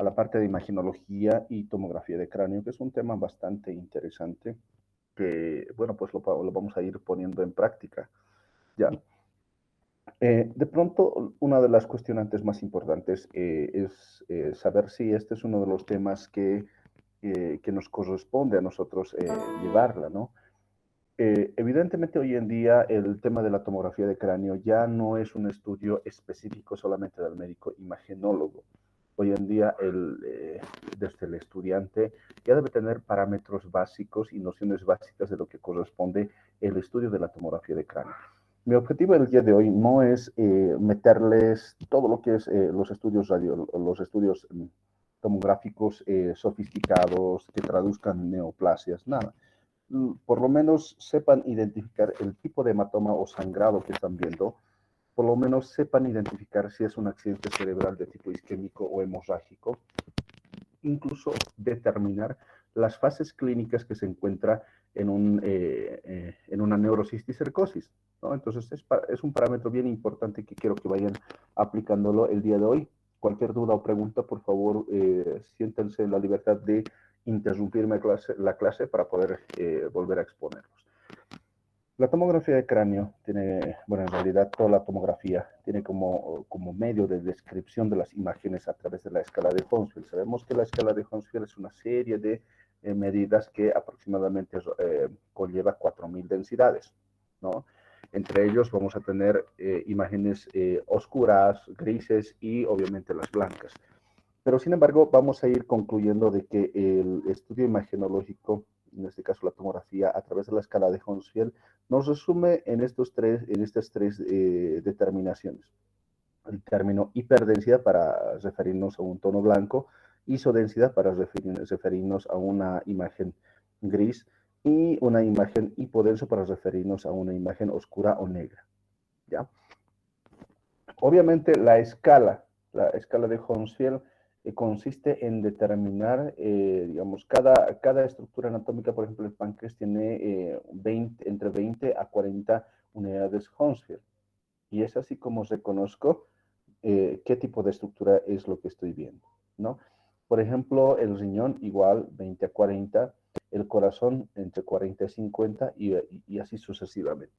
a la parte de imagenología y tomografía de cráneo, que es un tema bastante interesante, que, bueno, pues lo vamos a ir poniendo en práctica, ¿ya? De pronto, una de las cuestionantes más importantes es saber si este es uno de los temas que nos corresponde a nosotros llevarla, ¿no? Evidentemente hoy en día el tema de la tomografía de cráneo ya no es un estudio específico solamente del médico imagenólogo. Hoy en día desde el estudiante ya debe tener parámetros básicos y nociones básicas de lo que corresponde el estudio de la tomografía de cráneo. Mi objetivo el día de hoy no es meterles todo lo que es los estudios tomográficos sofisticados que traduzcan neoplasias, nada. Por lo menos sepan identificar el tipo de hematoma o sangrado que están viendo, por lo menos sepan identificar si es un accidente cerebral de tipo isquémico o hemorrágico, incluso determinar las fases clínicas que se encuentra en una neurocisticercosis, ¿no? Entonces es un parámetro bien importante que quiero que vayan aplicándolo el día de hoy. Cualquier duda o pregunta, por favor, siéntense en la libertad de interrumpirme la clase para poder volver a exponerlos. La tomografía de cráneo tiene, bueno, en realidad toda la tomografía tiene como medio de descripción de las imágenes a través de la escala de Hounsfield. Sabemos que la escala de Hounsfield es una serie de medidas que aproximadamente conlleva 4.000 densidades, ¿no? Entre ellos vamos a tener imágenes oscuras, grises y obviamente las blancas. Pero sin embargo, vamos a ir concluyendo de que el estudio imagenológico, en este caso la tomografía, a través de la escala de Hounsfield, nos resume en estas tres determinaciones. El término hiperdensidad para referirnos a un tono blanco, isodensidad para referirnos a una imagen gris y una imagen hipodenso para referirnos a una imagen oscura o negra, ¿ya? Obviamente la escala de Hounsfield consiste en determinar, digamos, cada estructura anatómica. Por ejemplo, el páncreas tiene entre 20 a 40 unidades Hounsfield. Y es así como reconozco qué tipo de estructura es lo que estoy viendo, ¿no? Por ejemplo, el riñón igual 20 a 40, el corazón entre 40 y 50 y así sucesivamente.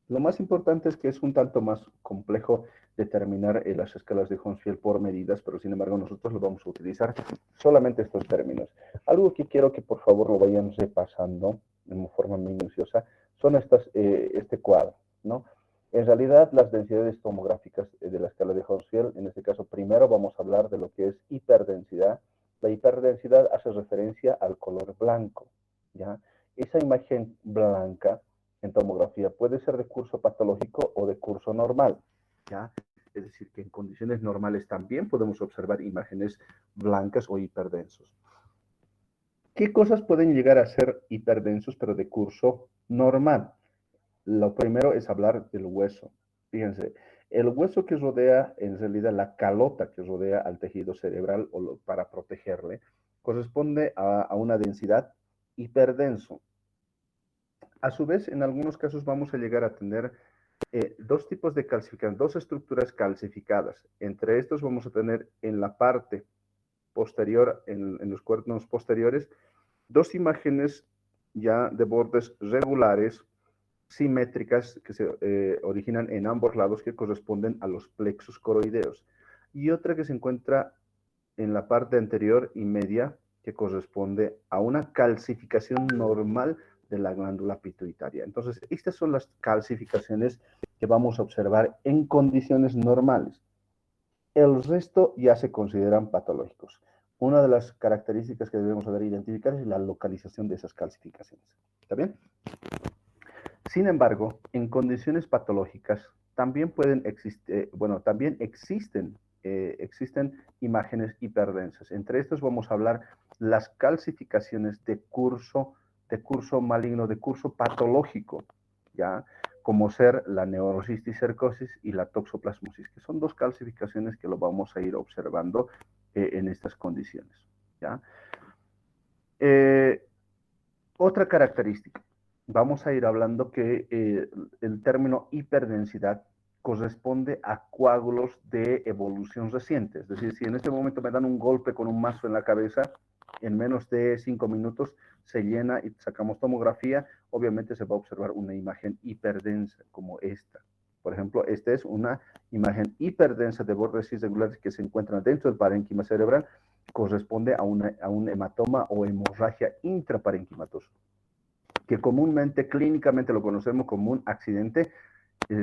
Lo más importante es que es un tanto más complejo determinar las escalas de Hounsfield por medidas, pero sin embargo nosotros lo vamos a utilizar solamente estos términos. Algo que quiero que por favor lo vayan repasando de forma minuciosa son este cuadro, ¿no? En realidad, las densidades tomográficas de la escala de Hounsfield, en este caso primero vamos a hablar de lo que es hiperdensidad. La hiperdensidad hace referencia al color blanco, ¿ya? Esa imagen blanca en tomografía puede ser de curso patológico o de curso normal, ¿ya? Es decir, que en condiciones normales también podemos observar imágenes blancas o hiperdensos. ¿Qué cosas pueden llegar a ser hiperdensos pero de curso normal? Lo primero es hablar del hueso. Fíjense, el hueso que rodea, en realidad la calota que rodea al tejido cerebral para protegerle, corresponde a una densidad hiperdenso. A su vez, en algunos casos vamos a llegar a tener dos tipos de calcificación, dos estructuras calcificadas. Entre estos vamos a tener en la parte posterior, en los cuernos posteriores, dos imágenes ya de bordes regulares, simétricas, que se originan en ambos lados, que corresponden a los plexos coroideos. Y otra que se encuentra en la parte anterior y media, que corresponde a una calcificación normal de la glándula pituitaria. Entonces, estas son las calcificaciones que vamos a observar en condiciones normales. El resto ya se consideran patológicos. Una de las características que debemos saber identificar es la localización de esas calcificaciones. ¿Está bien? Sin embargo, en condiciones patológicas también también existen imágenes hiperdensas. Entre estos vamos a hablar las calcificaciones de curso maligno, de curso patológico, ¿ya? Como ser la neurocisticercosis y la toxoplasmosis, que son dos calcificaciones que lo vamos a ir observando en estas condiciones, ¿ya? Otra característica, vamos a ir hablando que el término hiperdensidad corresponde a coágulos de evolución reciente. Es decir, si en este momento me dan un golpe con un mazo en la cabeza, en menos de 5 minutos se llena y sacamos tomografía, obviamente se va a observar una imagen hiperdensa como esta. Por ejemplo, esta es una imagen hiperdensa de bordes irregulares que se encuentran dentro del parénquima cerebral, corresponde a un hematoma o hemorragia intraparenquimatosa, que comúnmente, clínicamente lo conocemos como un accidente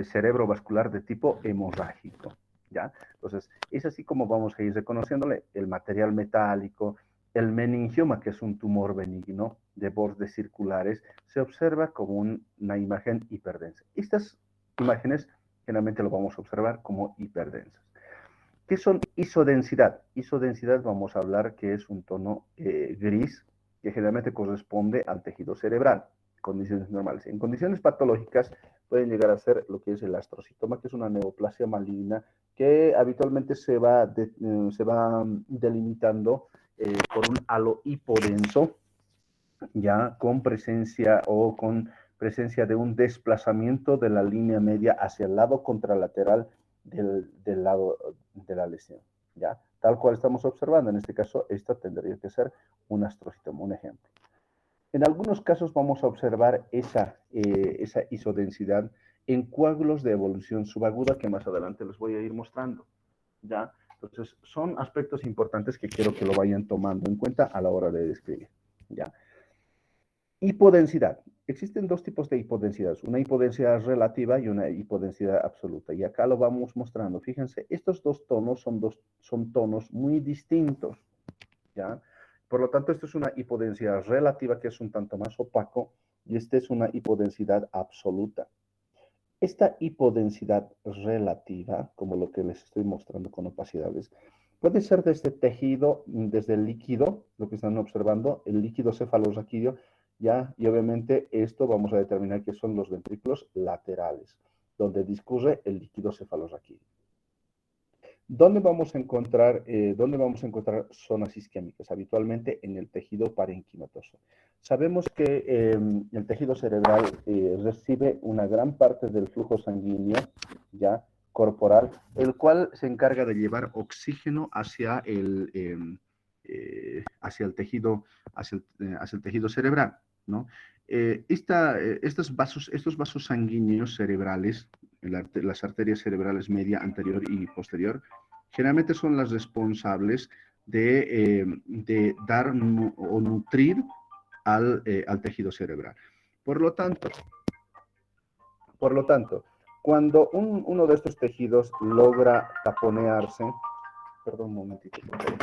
cerebrovascular de tipo hemorrágico, ¿ya? Entonces, es así como vamos a ir reconociéndole el material metálico, el meningioma, que es un tumor benigno de bordes circulares, se observa como una imagen hiperdensa. Estas imágenes generalmente lo vamos a observar como hiperdensas. ¿Qué son isodensidad? Isodensidad vamos a hablar que es un tono gris que generalmente corresponde al tejido cerebral, condiciones normales. En condiciones patológicas pueden llegar a ser lo que es el astrocitoma, que es una neoplasia maligna que habitualmente se va delimitando por un halo hipodenso, ya con presencia o con presencia de un desplazamiento de la línea media hacia el lado contralateral del lado de la lesión, ¿ya? Tal cual estamos observando, en este caso, esta tendría que ser un astrocitoma, un ejemplo. En algunos casos vamos a observar esa isodensidad en coágulos de evolución subaguda que más adelante les voy a ir mostrando, ¿ya? Entonces, son aspectos importantes que quiero que lo vayan tomando en cuenta a la hora de describir, ¿ya? Hipodensidad. Existen dos tipos de hipodensidad, una hipodensidad relativa y una hipodensidad absoluta. Y acá lo vamos mostrando. Fíjense, estos dos tonos son tonos muy distintos, ¿ya? Por lo tanto, esto es una hipodensidad relativa que es un tanto más opaco y esta es una hipodensidad absoluta. Esta hipodensidad relativa, como lo que les estoy mostrando con opacidades, puede ser desde tejido, desde el líquido, lo que están observando, el líquido cefalorraquídeo, ya, y obviamente esto vamos a determinar que son los ventrículos laterales, donde discurre el líquido cefalorraquídeo. ¿Dónde vamos a encontrar zonas isquémicas? Habitualmente en el tejido parenquimatoso. Sabemos que el tejido cerebral recibe una gran parte del flujo sanguíneo ya corporal, el cual se encarga de llevar oxígeno hacia el tejido, hacia el tejido cerebral, ¿no? Estos vasos sanguíneos cerebrales, las arterias cerebrales media, anterior y posterior, generalmente son las responsables de dar o nutrir al tejido cerebral. Por lo tanto, cuando uno de estos tejidos logra taponearse, perdón un momentito, por favor.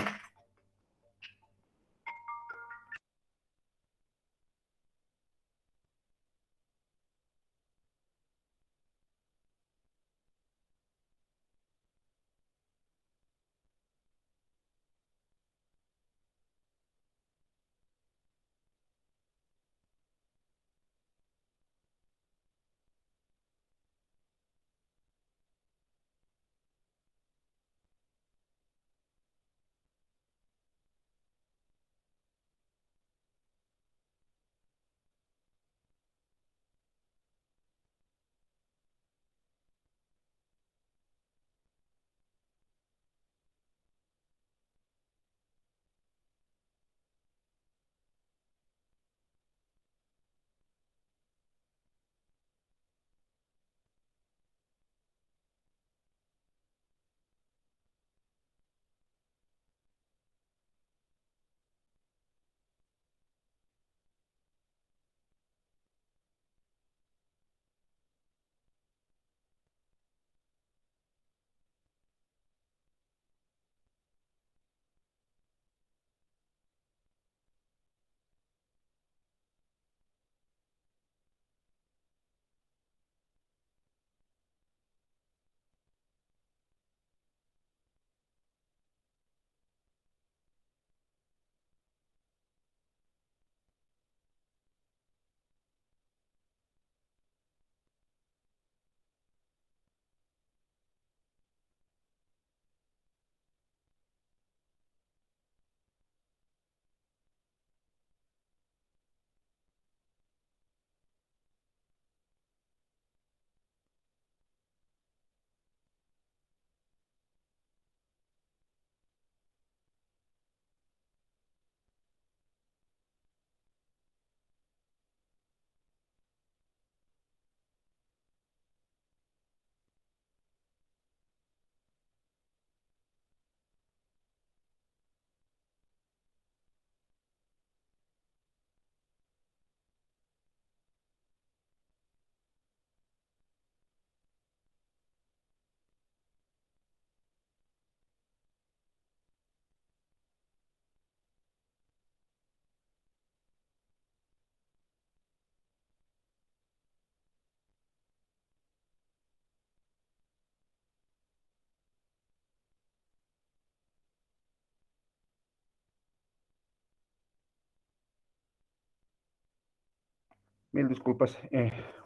Mil disculpas,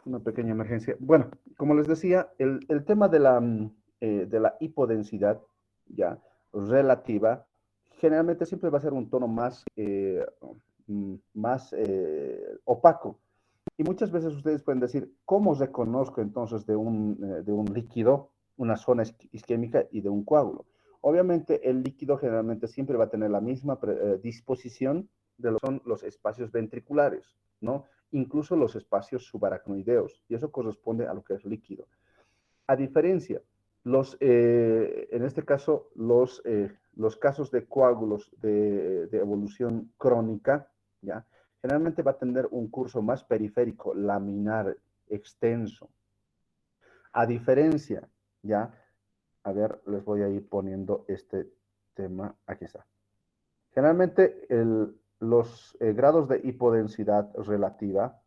una pequeña emergencia. Bueno, como les decía, el tema de la hipodensidad, ya, relativa, generalmente siempre va a ser un tono más opaco. Y muchas veces ustedes pueden decir, ¿cómo reconozco entonces de un líquido una zona isquémica y de un coágulo? Obviamente el líquido generalmente siempre va a tener la misma disposición de lo que son los espacios ventriculares, ¿no? Incluso los espacios subaracnoideos, y eso corresponde a lo que es líquido. A diferencia, en este caso, los casos de coágulos de evolución crónica, ¿ya? Generalmente va a tener un curso más periférico, laminar, extenso. A diferencia, ¿ya? A ver, les voy a ir poniendo este tema, aquí está. Generalmente los grados de hipodensidad relativa,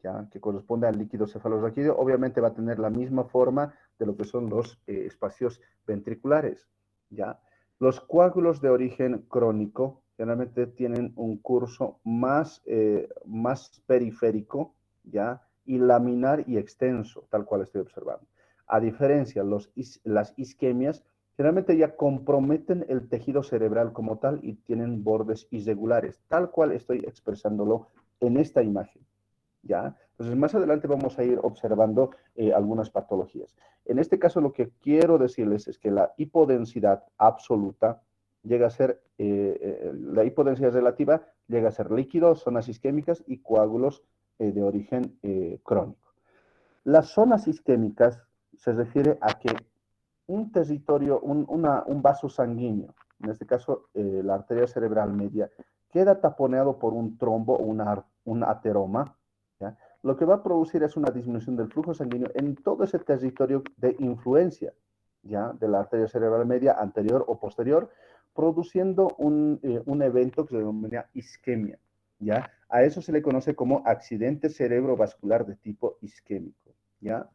¿ya? Que corresponde al líquido cefalorraquídeo, obviamente va a tener la misma forma de lo que son los espacios ventriculares, ¿ya? Los coágulos de origen crónico generalmente tienen un curso más periférico, ¿ya? Y laminar y extenso, tal cual estoy observando. A diferencia, las isquemias generalmente ya comprometen el tejido cerebral como tal y tienen bordes irregulares, tal cual estoy expresándolo en esta imagen. ¿Ya? Entonces, más adelante vamos a ir observando algunas patologías. En este caso, lo que quiero decirles es que la hipodensidad absoluta llega a ser, la hipodensidad relativa llega a ser líquidos, zonas isquémicas y coágulos de origen crónico. Las zonas isquémicas se refiere a que un territorio, un vaso sanguíneo, en este caso la arteria cerebral media, queda taponeado por un trombo o un ateroma, ¿ya? Lo que va a producir es una disminución del flujo sanguíneo en todo ese territorio de influencia, ¿ya? De la arteria cerebral media anterior o posterior, produciendo un evento que se denomina isquemia, ¿ya? A eso se le conoce como accidente cerebrovascular de tipo isquémico, ¿ya?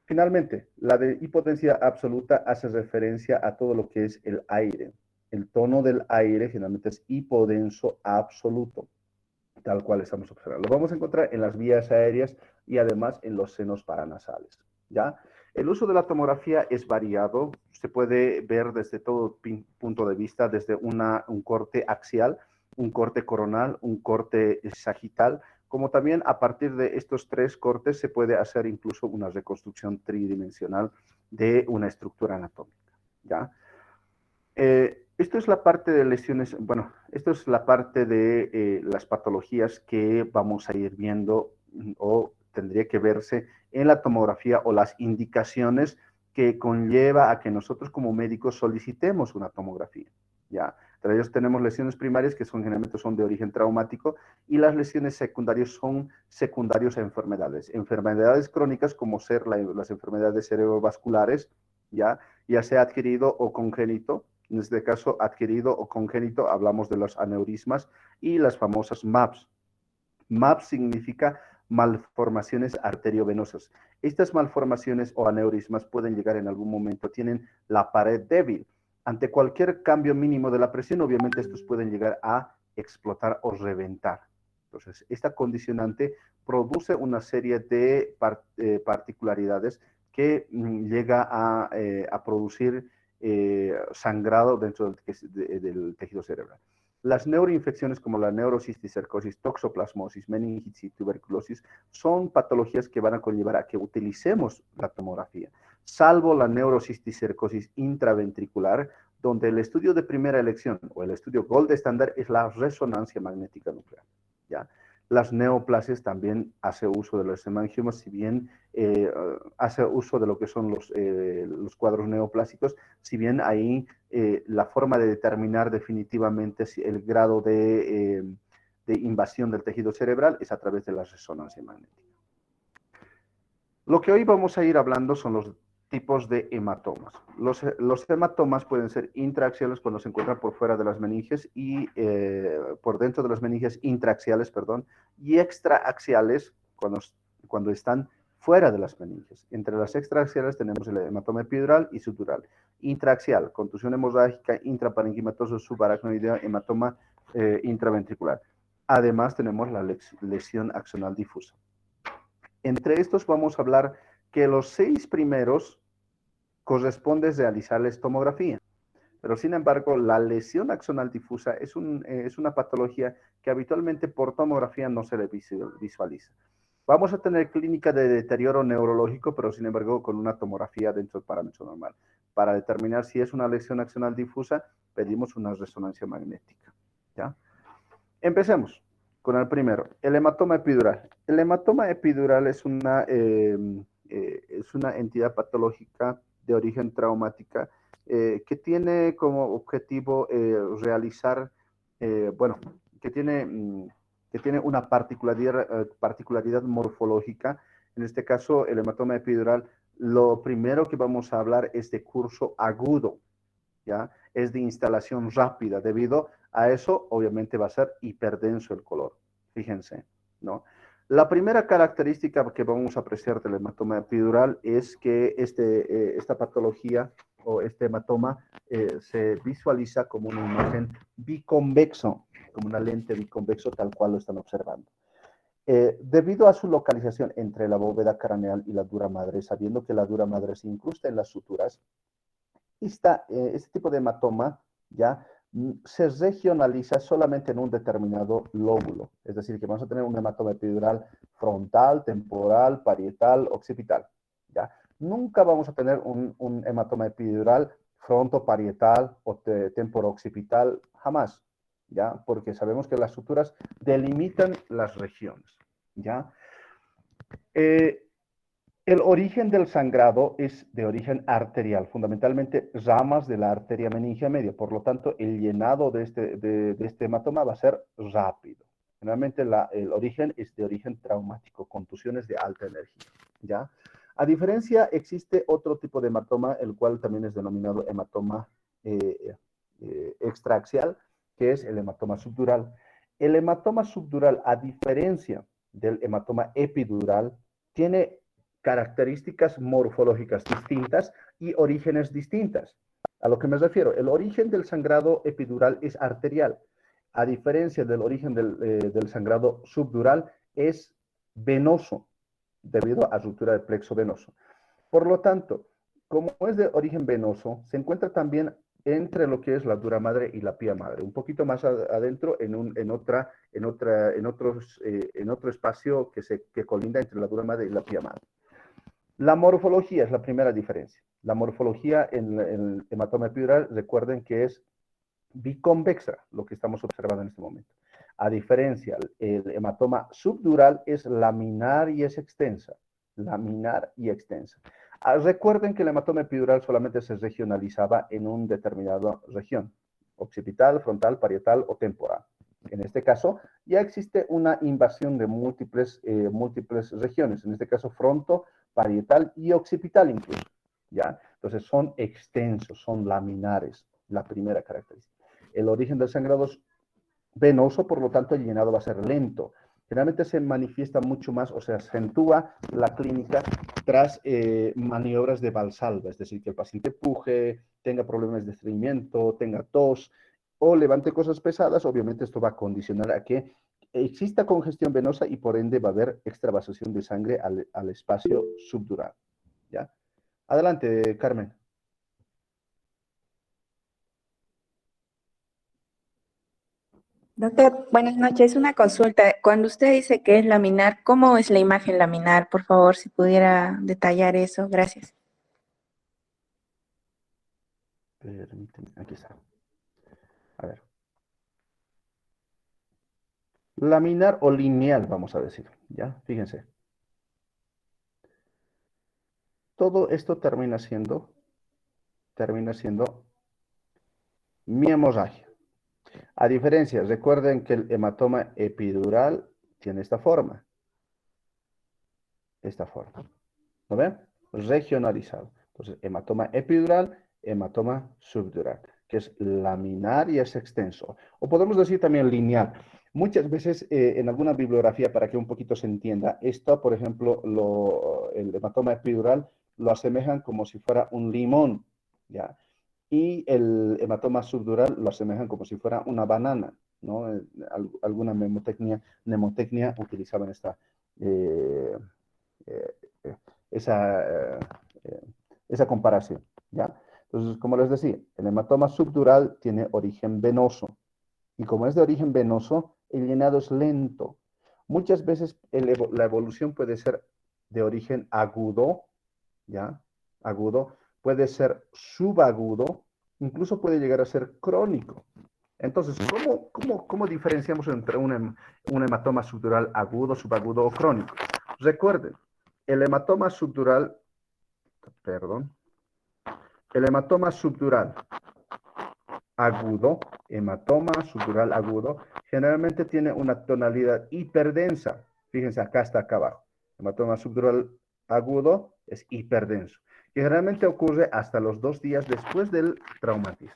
Finalmente, la de hipotensión absoluta hace referencia a todo lo que es el aire. El tono del aire generalmente es hipodenso absoluto, tal cual estamos observando. Lo vamos a encontrar en las vías aéreas y además en los senos paranasales, ¿ya? El uso de la tomografía es variado, se puede ver desde todo punto de vista, desde un corte axial, un corte coronal, un corte sagital, como también a partir de estos tres cortes se puede hacer incluso una reconstrucción tridimensional de una estructura anatómica, ¿ya? Esto es la parte de lesiones, bueno, esto es la parte de las patologías que vamos a ir viendo o tendría que verse en la tomografía o las indicaciones que conlleva a que nosotros como médicos solicitemos una tomografía, ¿ya? Entre ellos tenemos lesiones primarias que generalmente son de origen traumático y las lesiones secundarias son secundarios a enfermedades. Enfermedades crónicas como ser las enfermedades cerebrovasculares, ya sea adquirido o congénito. En este caso, adquirido o congénito, hablamos de los aneurismas y las famosas MAPS. MAPS significa malformaciones arteriovenosas. Estas malformaciones o aneurismas pueden llegar en algún momento, tienen la pared débil. Ante cualquier cambio mínimo de la presión, obviamente estos pueden llegar a explotar o reventar. Entonces, esta condicionante produce una serie de particularidades que llega a producir sangrado dentro del tejido cerebral. Las neuroinfecciones como la neurocisticercosis, toxoplasmosis, meningitis y tuberculosis son patologías que van a conllevar a que utilicemos la tomografía, salvo la neurocisticercosis intraventricular, donde el estudio de primera elección o el estudio gold estándar es la resonancia magnética nuclear, ¿ya? Las neoplasias también hace uso de los hemangiomas, si bien hace uso de lo que son los cuadros neoplásicos, si bien ahí la forma de determinar definitivamente el grado de invasión del tejido cerebral es a través de la resonancia magnética. Lo que hoy vamos a ir hablando son los tipos de hematomas. Los hematomas pueden ser intraaxiales cuando se encuentran por fuera de las meninges y por dentro de las meninges intraaxiales, perdón, y extraaxiales cuando están fuera de las meninges. Entre las extraaxiales tenemos el hematoma epidural y sutural. Intraaxial, contusión hemorrágica, intraparenquimatoso, subaracnoideo, hematoma intraventricular. además tenemos la lesión axonal difusa. Entre estos vamos a hablar que los 6 primeros corresponde realizarles tomografía. Pero sin embargo, la lesión axonal difusa es una patología que habitualmente por tomografía no se le visualiza. Vamos a tener clínica de deterioro neurológico, pero sin embargo con una tomografía dentro del parámetro normal. Para determinar si es una lesión axonal difusa, pedimos una resonancia magnética. ¿Ya? Empecemos con el primero, el hematoma epidural. El hematoma epidural es una entidad patológica de origen traumática que tiene como objetivo realizar, que tiene una particularidad morfológica. En este caso, el hematoma epidural, lo primero que vamos a hablar es de curso agudo, ¿ya? Es de instalación rápida. Debido a eso, obviamente va a ser hiperdenso el color. Fíjense, ¿no? La primera característica que vamos a apreciar del hematoma epidural es que esta patología o este hematoma se visualiza como una imagen biconvexo, como una lente biconvexo tal cual lo están observando. Debido a su localización entre la bóveda craneal y la dura madre, sabiendo que la dura madre se incrusta en las suturas, este tipo de hematoma ya se regionaliza solamente en un determinado lóbulo. Es decir, que vamos a tener un hematoma epidural frontal, temporal, parietal, occipital. ¿Ya? Nunca vamos a tener un hematoma epidural frontoparietal o temporo-occipital, jamás. ¿Ya? Porque sabemos que las suturas delimitan las regiones. ¿Ya? El origen del sangrado es de origen arterial, fundamentalmente ramas de la arteria meningia media. Por lo tanto, el llenado de este hematoma va a ser rápido. Generalmente el origen es de origen traumático, contusiones de alta energía. ¿Ya? A diferencia, existe otro tipo de hematoma, el cual también es denominado hematoma extraaxial, que es el hematoma subdural. El hematoma subdural, a diferencia del hematoma epidural, tiene características morfológicas distintas y orígenes distintas. A lo que me refiero, el origen del sangrado epidural es arterial, a diferencia del origen del sangrado subdural es venoso, debido a ruptura del plexo venoso. Por lo tanto, como es de origen venoso, se encuentra también entre lo que es la dura madre y la pía madre, un poquito más adentro en otro espacio que colinda entre la dura madre y la pía madre. La morfología es la primera diferencia. La morfología en el hematoma epidural, recuerden que es biconvexa, lo que estamos observando en este momento. A diferencia, el hematoma subdural es laminar y es extensa. Laminar y extensa. Recuerden que el hematoma epidural solamente se regionalizaba en una determinada región, occipital, frontal, parietal o temporal. En este caso, ya existe una invasión de múltiples regiones, en este caso fronto, parietal y occipital incluso, ¿ya? Entonces son extensos, son laminares, la primera característica. El origen del sangrado es venoso, por lo tanto el llenado va a ser lento. Generalmente se manifiesta mucho más o se acentúa la clínica tras maniobras de Valsalva, es decir, que el paciente puje, tenga problemas de estreñimiento, tenga tos o levante cosas pesadas. Obviamente esto va a condicionar a que exista congestión venosa y por ende va a haber extravasación de sangre al espacio subdural. ¿Ya? Adelante, Carmen. Doctor, buenas noches. Una consulta. Cuando usted dice que es laminar, ¿cómo es la imagen laminar? Por favor, si pudiera detallar eso. Gracias. Permíteme, aquí está. A ver. Laminar o lineal, vamos a decir. ¿Ya? Fíjense. Todo esto termina siendo mi hemorragia. A diferencia, recuerden que el hematoma epidural tiene esta forma. ¿No ven? Regionalizado. Entonces, hematoma epidural, hematoma subdural, que es laminar y es extenso. O podemos decir también lineal. Muchas veces en alguna bibliografía, para que un poquito se entienda, esto, por ejemplo, el hematoma epidural lo asemejan como si fuera un limón, ¿ya? Y el hematoma subdural lo asemejan como si fuera una banana, ¿no? Alguna mnemotecnia utilizaban eh, eh, eh, esa, eh, esa comparación, ¿ya? Entonces, como les decía, el hematoma subdural tiene origen venoso. Y como es de origen venoso, el llenado es lento. Muchas veces la evolución puede ser de origen agudo, ¿ya? Agudo, puede ser subagudo, incluso puede llegar a ser crónico. Entonces, ¿cómo diferenciamos entre un hematoma subdural agudo, subagudo o crónico? Recuerden, el hematoma subdural, perdón, el hematoma subdural agudo, hematoma subdural agudo, generalmente tiene una tonalidad hiperdensa. Fíjense, acá está acá abajo. Hematoma subdural agudo es hiperdenso, que generalmente ocurre hasta los 2 días después del traumatismo.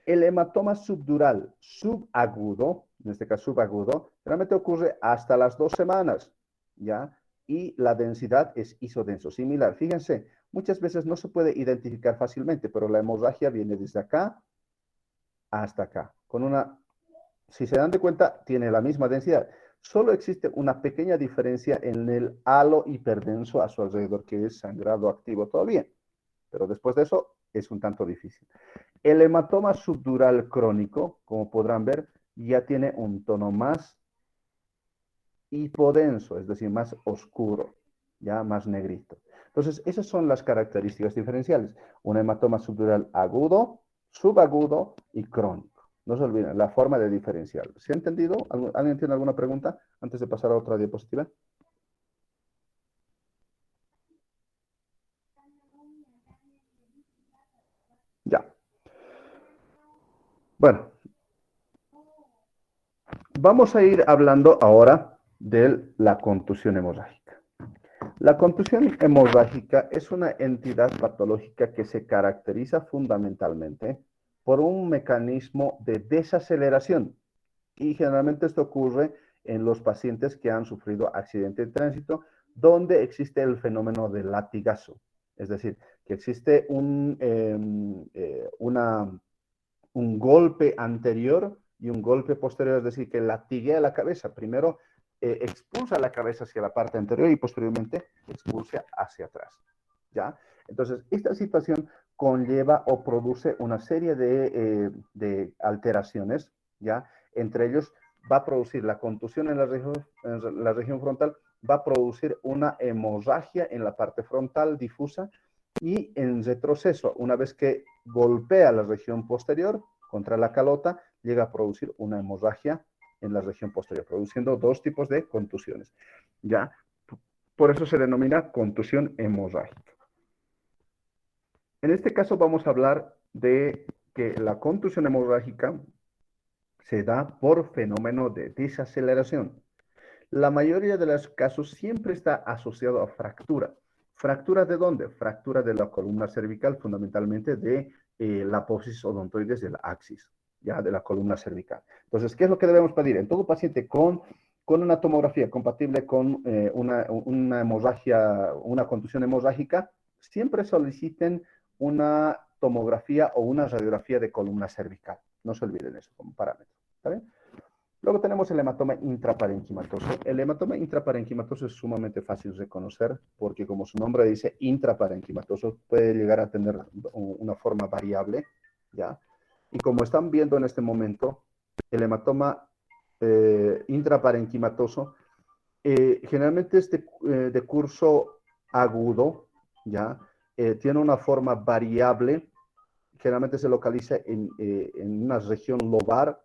El hematoma subdural subagudo, en este caso subagudo, generalmente ocurre hasta las 2 semanas, ¿ya? Y la densidad es isodenso, similar. Fíjense, muchas veces no se puede identificar fácilmente, pero la hemorragia viene desde acá hasta acá. Si se dan de cuenta, tiene la misma densidad. Solo existe una pequeña diferencia en el halo hiperdenso a su alrededor, que es sangrado activo todavía. Pero después de eso, es un tanto difícil. El hematoma subdural crónico, como podrán ver, ya tiene un tono más hipodenso, es decir, más oscuro, ya más negrito. Entonces, esas son las características diferenciales. Un hematoma subdural agudo, subagudo y crónico. No se olviden, la forma de diferenciarlo. ¿Se ha entendido? ¿Alguien tiene alguna pregunta antes de pasar a otra diapositiva? Ya. Bueno, vamos a ir hablando ahora de la contusión hemorrágica. La contusión hemorrágica es una entidad patológica que se caracteriza fundamentalmente por un mecanismo de desaceleración y generalmente esto ocurre en los pacientes que han sufrido accidente de tránsito donde existe el fenómeno del latigazo, es decir, que existe un golpe anterior y un golpe posterior, es decir, que latiguea la cabeza. Primero expulsa la cabeza hacia la parte anterior y posteriormente expulsa hacia atrás. ¿Ya? Entonces, esta situación conlleva o produce una serie de alteraciones, ¿ya? Entre ellos va a producir la contusión en la región frontal, va a producir una hemorragia en la parte frontal difusa y en retroceso, una vez que golpea la región posterior contra la calota, llega a producir una hemorragia en la región posterior, produciendo 2 tipos de contusiones. ¿Ya? Por eso se denomina contusión hemorrágica. En este caso vamos a hablar de que la contusión hemorrágica se da por fenómeno de desaceleración. La mayoría de los casos siempre está asociado a fractura. ¿Fractura de dónde? Fractura de la columna cervical, fundamentalmente de la apófisis odontoides del axis, ya de la columna cervical. Entonces, ¿qué es lo que debemos pedir? En todo paciente con una tomografía compatible con una hemorragia, una contusión hemorrágica, siempre soliciten una tomografía o una radiografía de columna cervical. No se olviden eso como parámetro. ¿Está bien? Luego tenemos el hematoma intraparenquimatoso. El hematoma intraparenquimatoso es sumamente fácil de reconocer porque, como su nombre dice, intraparenquimatoso puede llegar a tener una forma variable, ¿ya? Y como están viendo en este momento, el hematoma intraparenquimatoso generalmente es de curso agudo, ¿ya? Tiene una forma variable, generalmente se localiza en una región lobar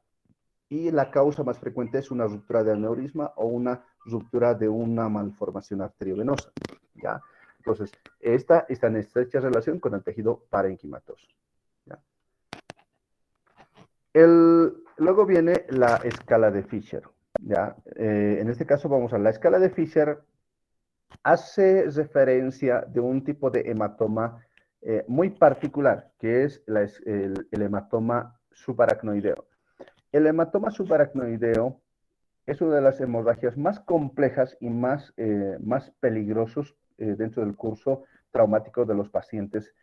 y la causa más frecuente es una ruptura de aneurisma o una ruptura de una malformación arteriovenosa, ¿ya? Entonces, esta está en estrecha relación con el tejido parenquimatoso, ¿ya? Luego viene la escala de Fisher, ¿ya? En este caso vamos a la escala de Fisher, hace referencia de un tipo de hematoma muy particular, que es el hematoma subaracnoideo. El hematoma subaracnoideo es una de las hemorragias más complejas y más peligrosos dentro del curso traumático de los pacientes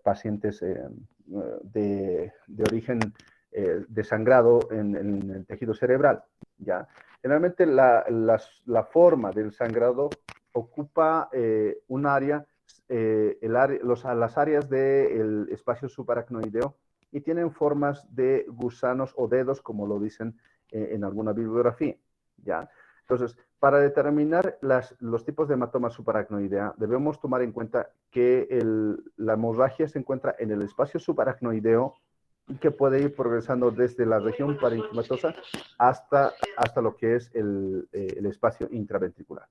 pacientes de origen de sangrado en el tejido cerebral, ¿ya? Generalmente la forma del sangrado ocupa un área, las áreas del espacio subaracnoideo y tienen formas de gusanos o dedos, como lo dicen en alguna bibliografía, ¿ya? Entonces, para determinar los tipos de hematoma subaracnoidea, debemos tomar en cuenta que la hemorragia se encuentra en el espacio subaracnoideo y que puede ir progresando desde la región parenquimatosa hasta lo que es el espacio intraventricular.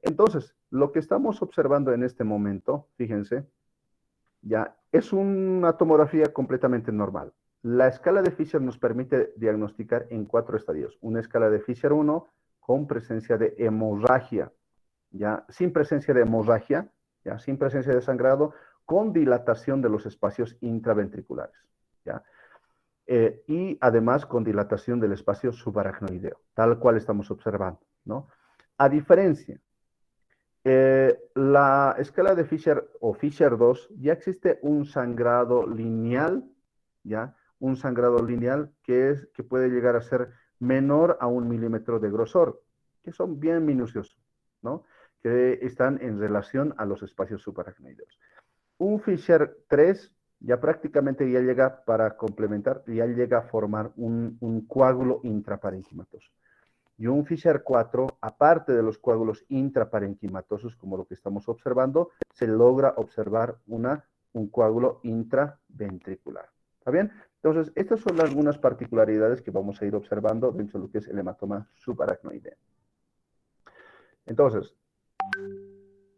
Entonces, lo que estamos observando en este momento, fíjense, ya es una tomografía completamente normal. La escala de Fisher nos permite diagnosticar en 4 estadios. Una escala de Fisher 1 con presencia de hemorragia, ya sin presencia de hemorragia, ya sin presencia de sangrado, con dilatación de los espacios intraventriculares, ya. Y además con dilatación del espacio subaracnoideo, tal cual estamos observando, ¿no? A diferencia, la escala de Fisher o Fisher 2, ya existe un sangrado lineal, ¿ya? Un sangrado lineal que puede llegar a ser menor a 1 milímetro de grosor, que son bien minuciosos, ¿no? Que están en relación a los espacios subaracnoideos. Un Fisher 3 ya prácticamente ya llega para complementar, ya llega a formar un coágulo intraparenquimatoso. Y un Fisher 4, aparte de los coágulos intraparenquimatosos, como lo que estamos observando, se logra observar un coágulo intraventricular. ¿Está bien? Entonces, estas son algunas particularidades que vamos a ir observando dentro de lo que es el hematoma subaracnoideo. Entonces,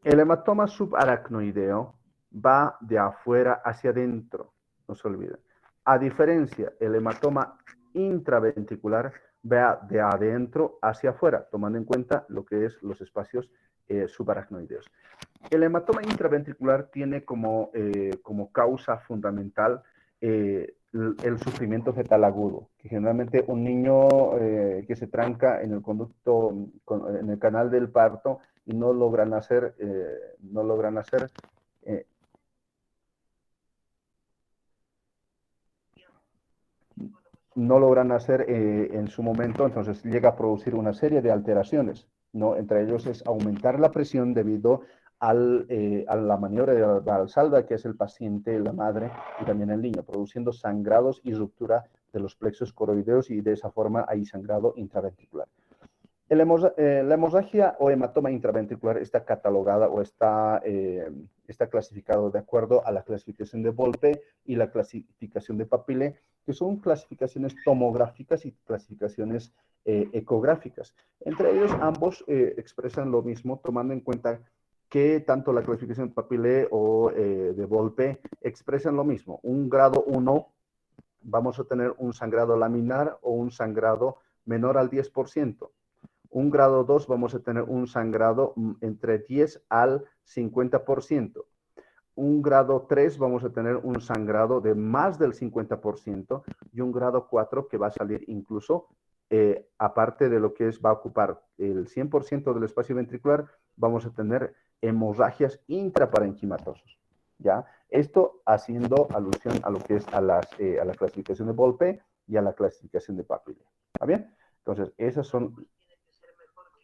el hematoma subaracnoideo va de afuera hacia adentro, no se olviden. A diferencia, el hematoma intraventricular va de adentro hacia afuera, tomando en cuenta lo que es los espacios subaracnoideos. El hematoma intraventricular tiene como causa fundamental el sufrimiento fetal agudo, que generalmente un niño que se tranca en el conducto, en el canal del parto y no logran nacer, en su momento, entonces llega a producir una serie de alteraciones, ¿no? Entre ellos es aumentar la presión debido a la maniobra de Valsalva, que es el paciente, la madre y también el niño, produciendo sangrados y ruptura de los plexos coroideos y de esa forma hay sangrado intraventricular. La hemorragia o hematoma intraventricular está catalogada o está clasificado de acuerdo a la clasificación de Volpe y la clasificación de Papillé, que son clasificaciones tomográficas y clasificaciones ecográficas. Entre ellos, ambos expresan lo mismo, tomando en cuenta que tanto la clasificación de Papillé o de Volpe expresan lo mismo. Un grado 1, vamos a tener un sangrado laminar o un sangrado menor al 10%. Un grado 2 vamos a tener un sangrado entre 10 al 50%. Un grado 3 vamos a tener un sangrado de más del 50% y un grado 4 que va a salir incluso, aparte de lo que va a ocupar el 100% del espacio ventricular, vamos a tener hemorragias intraparenquimatosas, ¿ya? Esto haciendo alusión a lo que es a la clasificación de Volpe y a la clasificación de Papillé. ¿Está bien? Entonces, esas son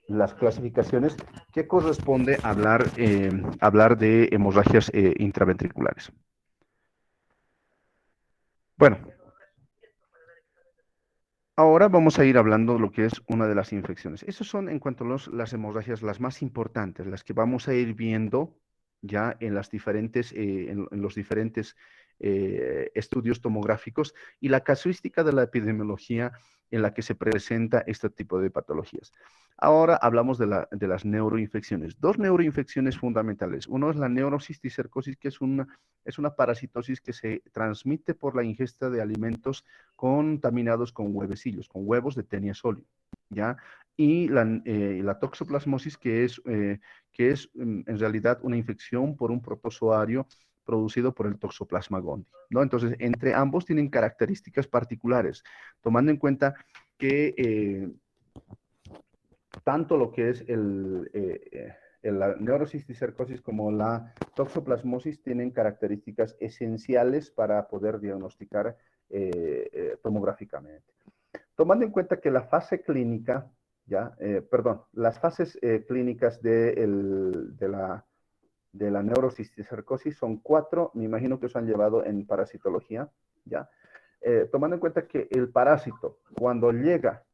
las clasificaciones que corresponde hablar de hemorragias intraventriculares. Bueno, ahora vamos a ir hablando de lo que es una de las infecciones. Esas son en cuanto a las hemorragias las más importantes, las que vamos a ir viendo ya en los diferentes estudios tomográficos y la casuística de la epidemiología en la que se presenta este tipo de patologías. Ahora hablamos de las neuroinfecciones. 2 neuroinfecciones fundamentales. Uno es la neurocisticercosis, que es una parasitosis que se transmite por la ingesta de alimentos contaminados con huevecillos, con huevos de Taenia soli, ¿ya? Y la toxoplasmosis, que es en realidad una infección por un protozoario producido por el Toxoplasma gondii, ¿no? Entonces, entre ambos tienen características particulares, tomando en cuenta que tanto lo que es la neurocisticercosis como la toxoplasmosis tienen características esenciales para poder diagnosticar tomográficamente. Tomando en cuenta que la fase clínica, las fases clínicas de la neurocisticercosis son 4, me imagino que se han llevado en parasitología, ¿ya? Tomando en cuenta que el parásito, cuando llega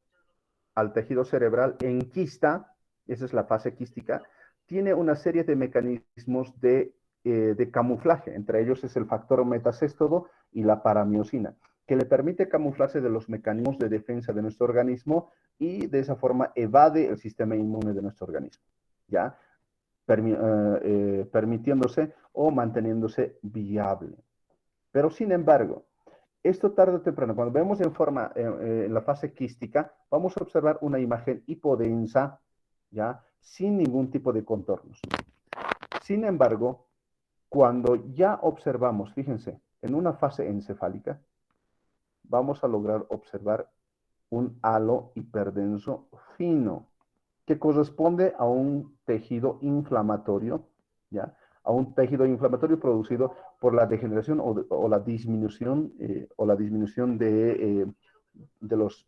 al tejido cerebral en quista, esa es la fase quística, tiene una serie de mecanismos de camuflaje, entre ellos es el factor metacéstodo y la paramiosina, que le permite camuflarse de los mecanismos de defensa de nuestro organismo y de esa forma evade el sistema inmune de nuestro organismo, ¿ya? Permitiéndose o manteniéndose viable. Pero sin embargo, esto tarde o temprano, cuando vemos en la fase quística, vamos a observar una imagen hipodensa, ¿ya? Sin ningún tipo de contornos. Sin embargo, cuando ya observamos, fíjense, en una fase encefálica, vamos a lograr observar un halo hiperdenso fino, que corresponde a un tejido inflamatorio, ¿ya? A un tejido inflamatorio producido por la degeneración o la disminución de los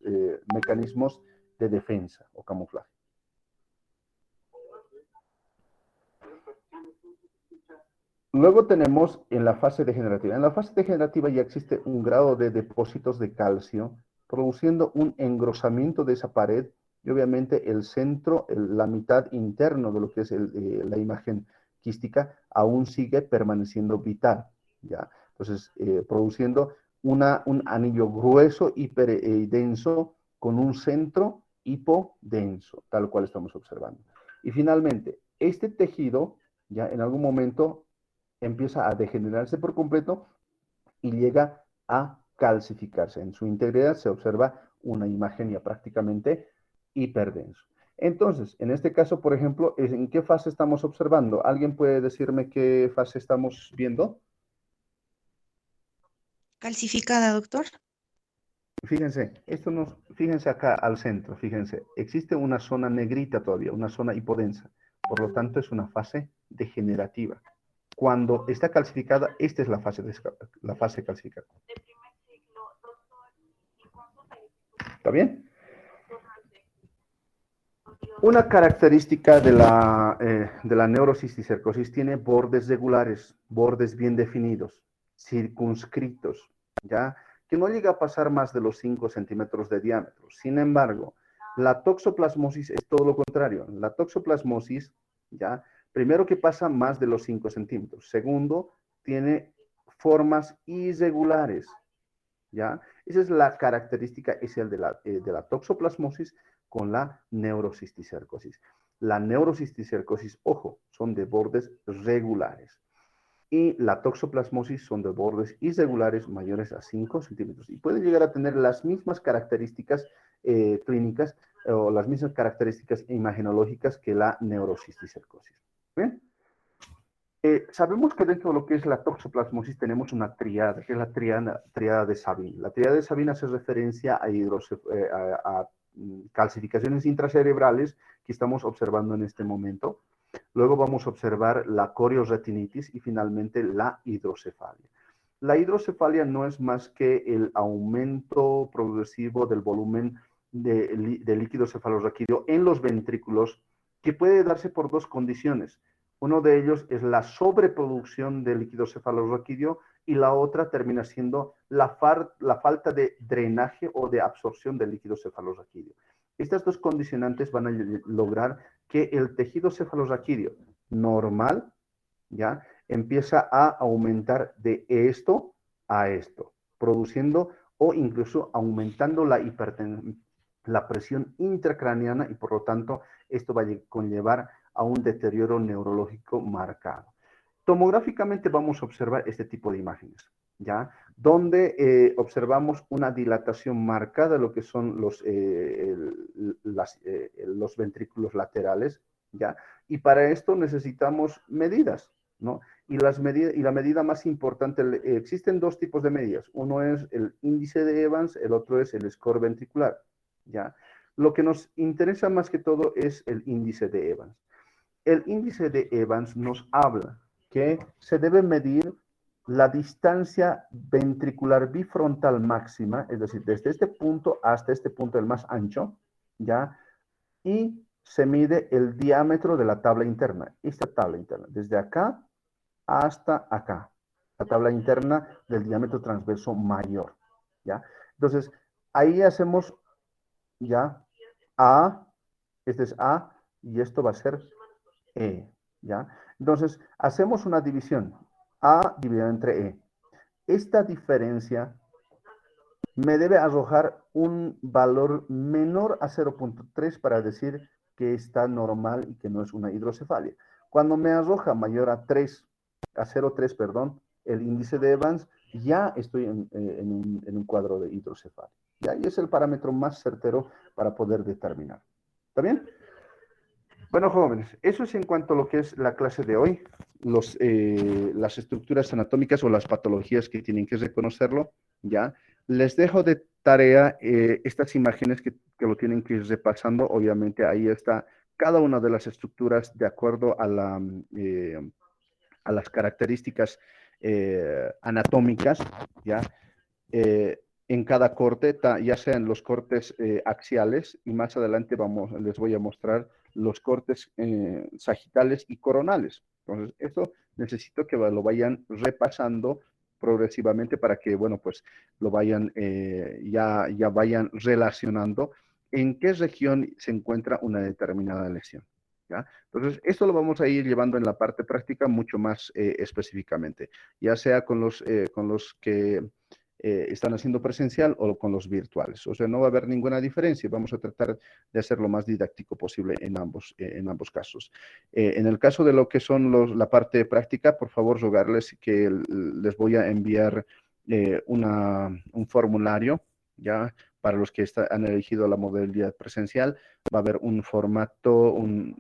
mecanismos de defensa o camuflaje. Luego tenemos en la fase degenerativa. En la fase degenerativa ya existe un grado de depósitos de calcio, produciendo un engrosamiento de esa pared y obviamente el centro, la mitad interno de lo que es la imagen quística, aún sigue permaneciendo vital, ¿ya? Entonces, produciendo un anillo grueso, hiperdenso, con un centro hipodenso, tal cual estamos observando. Y finalmente, este tejido, ya en algún momento empieza a degenerarse por completo y llega a calcificarse. En su integridad se observa una imagen ya prácticamente hiperdenso. Entonces, en este caso, por ejemplo, ¿en qué fase estamos observando? ¿Alguien puede decirme qué fase estamos viendo? Calcificada, doctor. Fíjense, fíjense acá al centro, fíjense, existe una zona negrita todavía, una zona hipodensa, por lo tanto es una fase degenerativa. Cuando está calcificada, esta es la fase calcificada. ¿Está bien? Una característica de la neurocisticercosis tiene bordes regulares, bordes bien definidos, circunscritos, ¿ya? Que no llega a pasar más de los 5 centímetros de diámetro. Sin embargo, la toxoplasmosis es todo lo contrario. La toxoplasmosis, ¿ya? Primero que pasa más de los 5 centímetros. Segundo, tiene formas irregulares, ¿ya? Esa es la característica esencial de la toxoplasmosis con la neurocisticercosis. La neurocisticercosis, ojo, son de bordes regulares. Y la toxoplasmosis son de bordes irregulares mayores a 5 centímetros. Y pueden llegar a tener las mismas características clínicas o las mismas características imagenológicas que la neurocisticercosis. ¿Bien? Sabemos que dentro de lo que es la toxoplasmosis tenemos una triada, que es la triada de Sabin. La triada de Sabin hace referencia a calcificaciones intracerebrales que estamos observando en este momento. Luego vamos a observar la corioretinitis y finalmente la hidrocefalia. La hidrocefalia no es más que el aumento progresivo del volumen de líquido cefalorraquídeo en los ventrículos, que puede darse por dos condiciones. Uno de ellos es la sobreproducción de líquido cefalorraquídeo y la otra termina siendo la falta de drenaje o de absorción del líquido cefalorraquídeo. Estas dos condicionantes van a lograr que el tejido cefalorraquídeo normal, ¿ya? Empieza a aumentar de esto a esto, produciendo o incluso aumentando la presión intracraneana y por lo tanto esto va a conllevar a un deterioro neurológico marcado. Tomográficamente vamos a observar este tipo de imágenes, ¿ya? Donde observamos una dilatación marcada de lo que son los ventrículos laterales, ¿ya? Y para esto necesitamos medidas, ¿no? Y la medida más importante, existen dos tipos de medidas. Uno es el índice de Evans, el otro es el score ventricular, ¿ya? Lo que nos interesa más que todo es el índice de Evans. el índice de Evans nos habla que se debe medir la distancia ventricular bifrontal máxima, es decir, desde este punto hasta este punto, el más ancho, ¿ya? Y se mide el diámetro de la tabla interna, esta tabla interna, desde acá hasta acá, la tabla interna del diámetro transverso mayor, ¿ya? Entonces, ahí hacemos, ¿ya? A, este es A, y esto va a ser E, ¿ya? Entonces, hacemos una división, A dividido entre E. Esta diferencia me debe arrojar un valor menor a 0.3 para decir que está normal y que no es una hidrocefalia. Cuando me arroja mayor a 3, a 0.3, perdón, el índice de Evans, ya estoy en un cuadro de hidrocefalia. ¿Ya? Y es el parámetro más certero para poder determinar. ¿Está bien? Bueno, jóvenes, eso es en cuanto a lo que es la clase de hoy, las estructuras anatómicas o las patologías que tienen que reconocerlo, ¿ya? Les dejo de tarea estas imágenes que lo tienen que ir repasando. Obviamente ahí está cada una de las estructuras de acuerdo a las características anatómicas, ¿ya? En cada corte, ya sean los cortes axiales, y más adelante les voy a mostrar los cortes sagitales y coronales. Entonces, esto necesito que lo vayan repasando progresivamente para que, bueno, pues lo vayan, ya vayan relacionando en qué región se encuentra una determinada lesión. ¿Ya? Entonces, esto lo vamos a ir llevando en la parte práctica mucho más específicamente, ya sea con los que están haciendo presencial o con los virtuales. O sea, no va a haber ninguna diferencia. Vamos a tratar de hacer lo más didáctico posible en ambos casos. En el caso de lo que son la parte práctica, por favor, rogarles que les voy a enviar un formulario, ¿ya? Para los que han elegido la modalidad presencial, va a haber un formato, un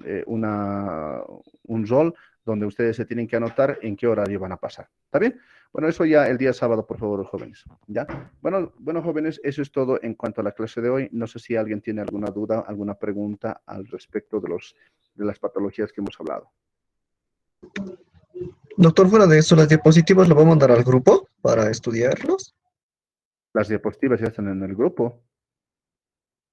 rol donde ustedes se tienen que anotar en qué horario van a pasar. ¿Está bien? Bueno, eso ya el día sábado, por favor, jóvenes. ¿Ya? Bueno, jóvenes, eso es todo en cuanto a la clase de hoy. No sé si alguien tiene alguna duda, alguna pregunta al respecto de las patologías que hemos hablado. Doctor, fuera de eso, ¿las diapositivas lo vamos a mandar al grupo para estudiarlos? Las diapositivas ya están en el grupo.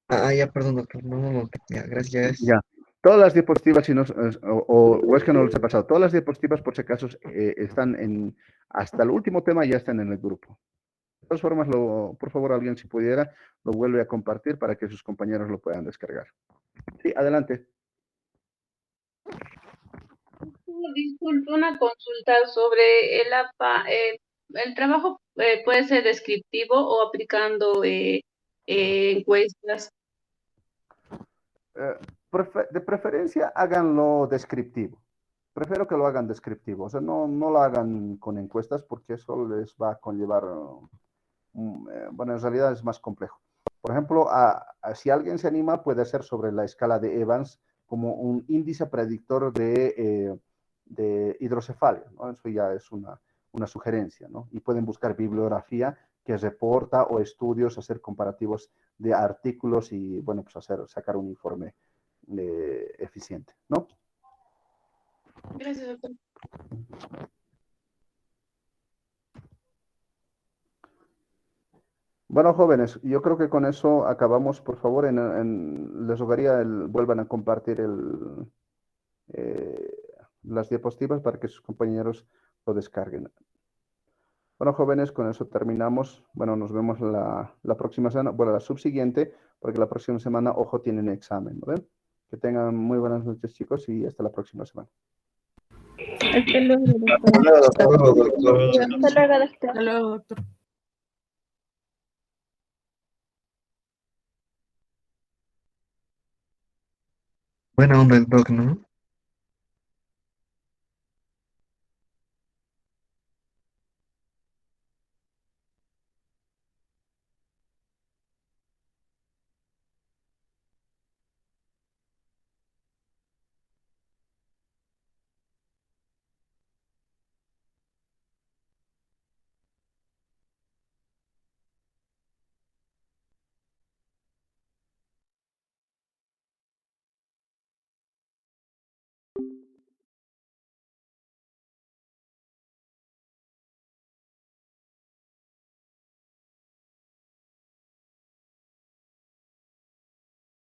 Ya, perdón, doctor. No, ya, gracias. Ya. Todas las diapositivas, si no, o es que no les he pasado, todas las diapositivas, por si acaso, están hasta el último tema ya están en el grupo. De todas formas, por favor, alguien si pudiera, lo vuelve a compartir para que sus compañeros lo puedan descargar. Sí, adelante. Disculpe, una consulta sobre el APA. ¿El trabajo puede ser descriptivo o aplicando encuestas? De preferencia, háganlo descriptivo. Prefiero que lo hagan descriptivo. O sea, no lo hagan con encuestas porque eso les va a conllevar, bueno, en realidad es más complejo. Por ejemplo, si alguien se anima, puede hacer sobre la escala de Evans como un índice predictor de hidrocefalia, ¿no? Eso ya es una sugerencia, ¿no? Y pueden buscar bibliografía que reporta o estudios, hacer comparativos de artículos y, bueno, pues sacar un informe eficiente, ¿no? Gracias, doctor. Bueno, jóvenes, yo creo que con eso acabamos. Por favor, les rogaría vuelvan a compartir las diapositivas para que sus compañeros lo descarguen. Bueno, jóvenes, con eso terminamos. Bueno, nos vemos la próxima semana, bueno, la subsiguiente, porque la próxima semana, ojo, tienen examen, ¿no ven? Que tengan muy buenas noches, chicos, y hasta la próxima semana. Hasta luego, doctor. Hasta luego, doctor. Hasta luego, doctor. Hasta luego, doctor. Buena onda el doc, ¿no?